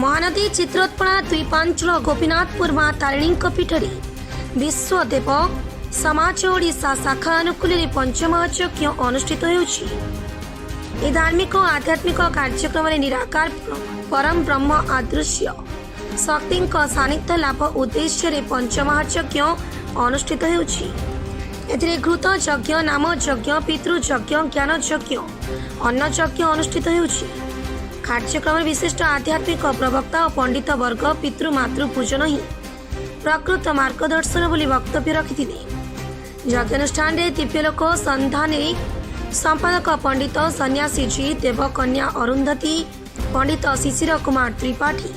महानदी चित्रोत्पला द्वीपांचल गोपीनाथपुर माँ तारिणी पीठरे विश्वदेव समाज ओडिशा शाखा अनुकूल पंचमहायज्ञ अनुष्ठित होउछि। धार्मिक और आध्यात्मिक कार्यक्रम निराकार परम ब्रह्म आदृश्य शक्ति सानिध्य लाभ उद्देश्य पंचमहायज्ञ अनुष्ठित होउछि। एथिरे घृत यज्ञ, नाम यज्ञ, पितृ यज्ञ, ज्ञान यज्ञ, अन्न यज्ञ अनुष्ठित होउछि। कार्यक्रम विशिष्ट आध्यात्मिक प्रवक्ता और पंडित वर्ग पितृ मातृ पूजन ही प्रकृत मार्गदर्शन बोली वक्तव्य रखिथिले। यज्ञानुष्ठान रे दिव्यलोक संधान संपादक पंडित सन्यासी जी देवकन्या अरुंधति, पंडित शिशिर कुमार त्रिपाठी,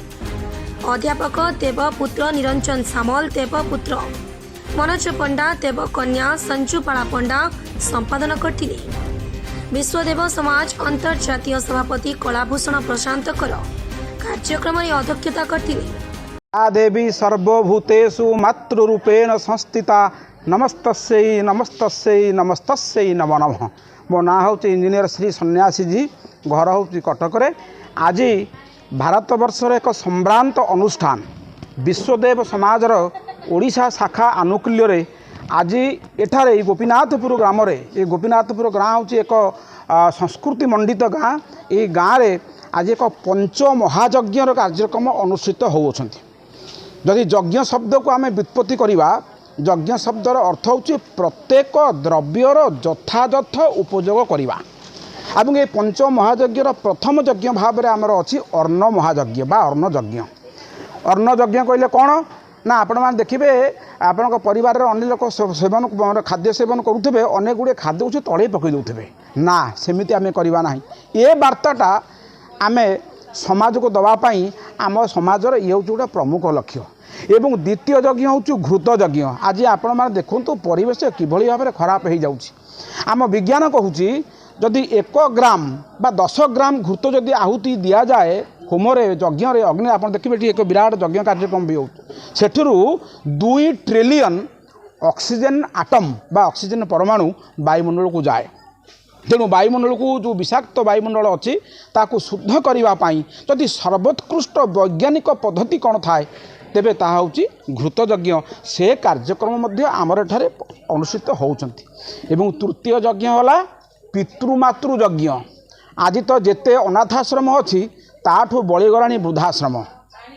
अध्यापक देवपुत्र निरंजन सामल, देवपुत्र मनोज पंडा, देवकन्या संजुपाला पंडा संपादन करथिले। विश्वदेव समाज अंतर्जातीय सभापति कलाभूषण प्रशांत कर कार्यक्रम अध्यक्षता करथिले। आ देवी सर्वभूतेषु मातृरूपेण संस्थिता नमस्तस्यै नमस्तस्यै नमस्तस्यै नमो नमः। मो ना हूँ इंजीनियर श्री सन्यासी जी, घर हूँ कटक। आज भारत वर्षर एक सम्भ्रांत अनुष्ठान विश्वदेव समाजर ओडिशा शाखा आनुकूल्य आज एठारे गोपीनाथपुर ग्राम ये गोपीनाथपुर गाँ हूँ एक संस्कृति मंडित गाँ। ये गाँव में आज एक पंच महायज्ञ कार्यक्रम अनुष्ठित होउछंती। जदि यज्ञ शब्द को आम व्युत्पत्ति करवा, यज्ञ शब्दर अर्थ होची प्रत्येक द्रव्यर यथायथ उपयोग करवा। एवं ये पंच महायज्ञर प्रथम यज्ञ भाव में आमर अच्छी अर्ण महायज्ञ बा अर्ण यज्ञ। अर्ण यज्ञ कहले कौन ना आपण मैंने देखिए आपण परिवार अन्य लोक सेवन खाद्य सेवन करुवे, अनेक गुड़े खाद्य को तले पकई दे ना, सेमती आम करवा ना। ये वार्ताटा आम समाज को दवापाई आम समाजर ये हूँ गोटे प्रमुख लक्ष्य। एवं द्वितीय यज्ञ हूँ घृत यज्ञ। आज आपण मैंने देखु परिवेश किभली भाव में खराब हो जाऊँगी। आम विज्ञान कहूँ जदि 1 ग्राम बा 10 ग्राम घृत जदि आहुति दि जाए होमरे यज्ञ अग्नि, आप देखिए एक विराट यज्ञ कार्यक्रम भी हो, सेठुरु 2 ट्रिलियन ऑक्सीजन आटम बा ऑक्सीजन परमाणु वायुमंडल को जाए। तेणु वायुमंडल को जो विषाक्त वायुमंडल अच्छी ताकू शुद्ध करने जदि सर्वोत्कृष्ट वैज्ञानिक पद्धति कौन थाए तेबे ताहा होची घृत यज्ञ। से कार्यक्रम आमर एठारे अनुष्ठित होउछंती। एवं तृतीय यज्ञ होला पितृमातृ यज्ञ। आज तो जेते अनाथाश्रम अच्छी ताठू बलिगलाणी वृद्धाश्रम।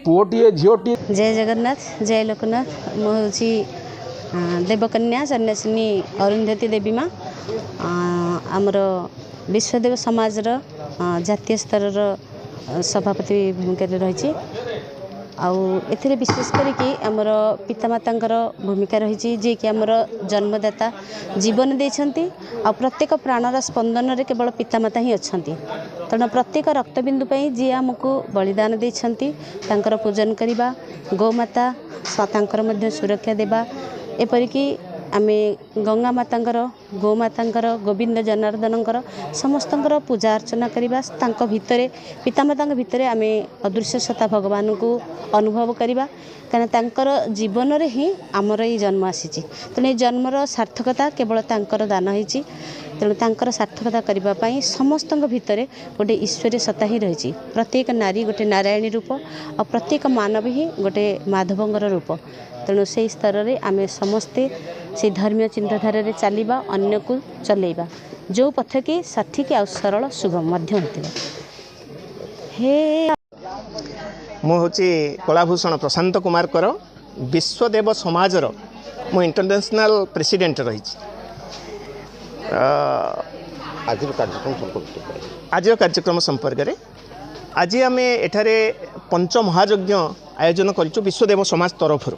पुओटीए झीओटी। जय जगन्नाथ, जय लोकनाथ। मुझे देवकन्या सन्यासिनी अरुंधति देवी माँ आमर विश्वदेव समाजर जातीय स्तर सभापति भूमिका रही। एथिरे विशेष करिकी आमर पितामातांकर भूमिका रही, जे कि आमर जन्मदाता जीवन देछंती। आ प्रत्येक प्राणर स्पंदन रे केवल पितामाता ही अच्छंती। तेणु प्रत्येक रक्तबिंदु पई जे आमको बलिदान देछंती तांकर पूजन करिबा, गोमाता तांकर मध्य सुरक्षा देबा, एपरिकी आमे गंगा मातांकर, गोमातांकर, गोविंद जनार्दनकर समस्तंकर पूजा अर्चना करिबा। तांक भितरे पितामातांक भितरे आमे अदृश्य सत्ता भगवान को अनुभव करिबा, कारण तांकर जीवन रे ही आमर ये जन्म आसीची। तेणु जन्मर सार्थकता केवल तांकर दान होईची। तेणु तांकर सार्थकता करबा पई समस्तंक भितरे गोटे ईश्वरीय सत्ता ही रही। प्रत्येक नारी गोटे नारायणी रूप और प्रत्येक मानव ही गोटे माधवंगर रूप। तेणु से स्तर में आम समस्ते से धर्मीय चिंताधारा रे चलवा, अन्य को चलेबा, जो पथ की सठिक आ सरल सुगम मध्य होता है। मुझे कलाभूषण प्रशांत कुमार कर विश्वदेव समाजर मु इंटरनेशनल प्रेसिडेंट रही। आज कार्यक्रम संपर्क में आज आम एठारे पंच महायज्ञ आयोजन करूँ विश्वदेव समाज तरफ।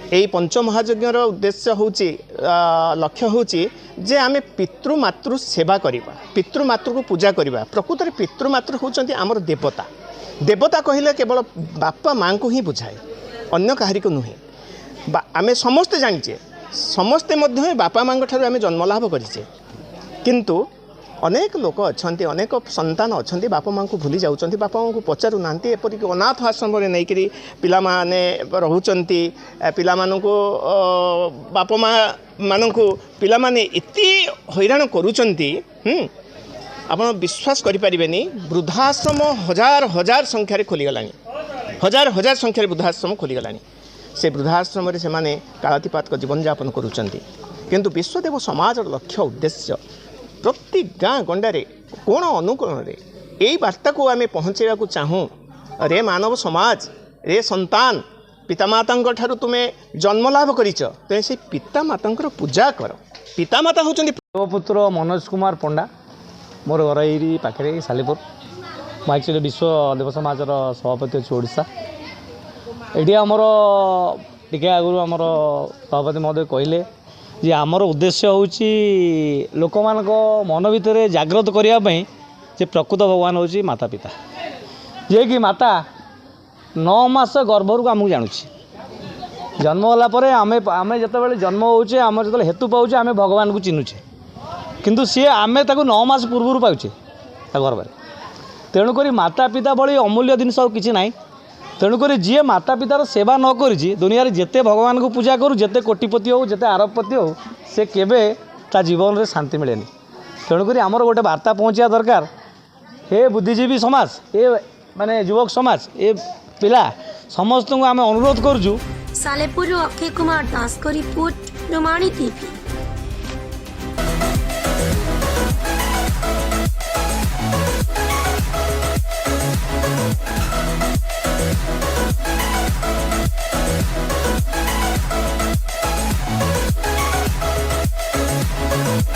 यही पंच महायज्ञर उद्देश्य हूँ लक्ष्य हूँ जे आम पितृमातृ सेवा करवा, पितृमातृ को पूजा करवा। प्रकृत में पितृमातृ होउछंती आमर देवता। देवता कहले केवल बापा माँ को ही बुझाए, अन्य कहारी को नुहे। आम समस्ते जानिचे, समस्ते मध्य बापा माँ ठारू आम जन्मलाभ करिचे, किंतु अनेक लोक अच्छा, अनेक संतान अच्छा बापा माँ को भूली जाऊँच, बापा माँ को पचारू ना। एपरिक अनाथ आश्रम नहीं करी पिला माने रोचंती, पिला मानू बापा माँ मानू पिला माने इति हैरान करूचंती ଆପଣ ବିଶ୍ୱାସ କରିପାରିବେନି ବୃଦ୍ଧାଶ୍ରମ ହଜାର ହଜାର ସଂଖ୍ୟାରେ ଖୋଲିଗଲାଣି ହଜାର ହଜାର ସଂଖ୍ୟାରେ ବୃଦ୍ଧାଶ୍ରମ ଖୋଲିଗଲାଣି ସେ ବୃଦ୍ଧାଶ୍ରମରେ ସେମାନେ କାଳାତିପାତକ ଜୀବନଯାପନ କରୁଛନ୍ତି କିନ୍ତୁ ବିଶ୍ୱଦେବ ସମାଜର ଲକ୍ଷ୍ୟ ଉଦ୍ଦେଶ୍ୟ ପ୍ରତି ଗାଁ ଗଣ୍ଡାରେ କୋଣ ଅନୁକୋଣରେ ଏଇ ବାର୍ତ୍ତାକୁ ଆମେ ପହଞ୍ଚାଇବାକୁ ଚାହୁଁ ରେ ମାନବ ସମାଜ ରେ ସନ୍ତାନ ପିତାମାତାଙ୍କ ଠାରୁ ତୁମେ ଜନ୍ମ ଲାଭ କରିଛ ତେଣୁ ସେ ପିତାମାତାଙ୍କର ପୂଜା କର ପିତାମାତା ହେଉଛନ୍ତି ମୋ ପୁତ୍ର ମନୋଜ କୁମାର ପଣ୍ଡା ମୋର ଘର ଏଇରି ପାଖରେ ସାଲେପୁର ମୁଁ ଆକ୍ଚୁଆଲି ବିଶ୍ୱଦେବ ସମାଜର ସଭାପତି ଅଛି ଓଡ଼ିଶା ଏଠି ଆମର ଟିକେ ଆଗରୁ ଆମର ସଭାପତି ମହୋଦୟ କହିଲେ ଯେ ଆମର ଉଦ୍ଦେଶ୍ୟ ହେଉଛି ଲୋକମାନଙ୍କ ମନ ଭିତରେ ଜାଗ୍ରତ କରିବା ପାଇଁ ଯେ ପ୍ରକୃତ ଭଗବାନ ହେଉଛି ମାତା ପିତା ଯିଏକି ମାତା 9 ମାସ ଗର୍ଭରୁ ଆମକୁ ଜାଣୁଛି ଜନ୍ମ ହେଲା ପରେ ଆମେ ଯେତେବେଳେ ଜନ୍ମ ହେଉଛେ ଆମେ ଯେତେବେଳେ ହେତୁ ପାଉଛେ ଆମେ ଭଗବାନଙ୍କୁ ଚିହ୍ନୁଛେ କିନ୍ତୁ ସିଏ ଆମେ ତାକୁ 9 ମାସ ପୂର୍ବରୁ ପାଉଛେ ତା ଗର୍ଭରେ ତେଣୁକରି ମାତା ପିତା ଭଳି ଅମୂଲ୍ୟ ଜିନିଷ ଆଉ କିଛି ନାହିଁ ତେଣୁକରି ଯିଏ ମାତା ପିତାର ସେବା ନ କରିଛି ଦୁନିଆରେ ଯେତେ ଭଗବାନଙ୍କୁ ପୂଜା କରୁ ଯେତେ କୋଟିପତି ହେଉ ଯେତେ ଆରବପତି ହେଉ ସେ କେବେ ତା ଜୀବନରେ ଶାନ୍ତି ମିଳେନି ତେଣୁକରି ଆମର ଗୋଟେ ବାର୍ତ୍ତା ପହଞ୍ଚିବା ଦରକାର हे बुद्धिजीवी समाज ए माने युवक समाज ए पिला समस्त को आम अनुरोध करूँ सालेपुर अक्षय कुमार दास को रिपोर्ट प्रमाणित टीवी।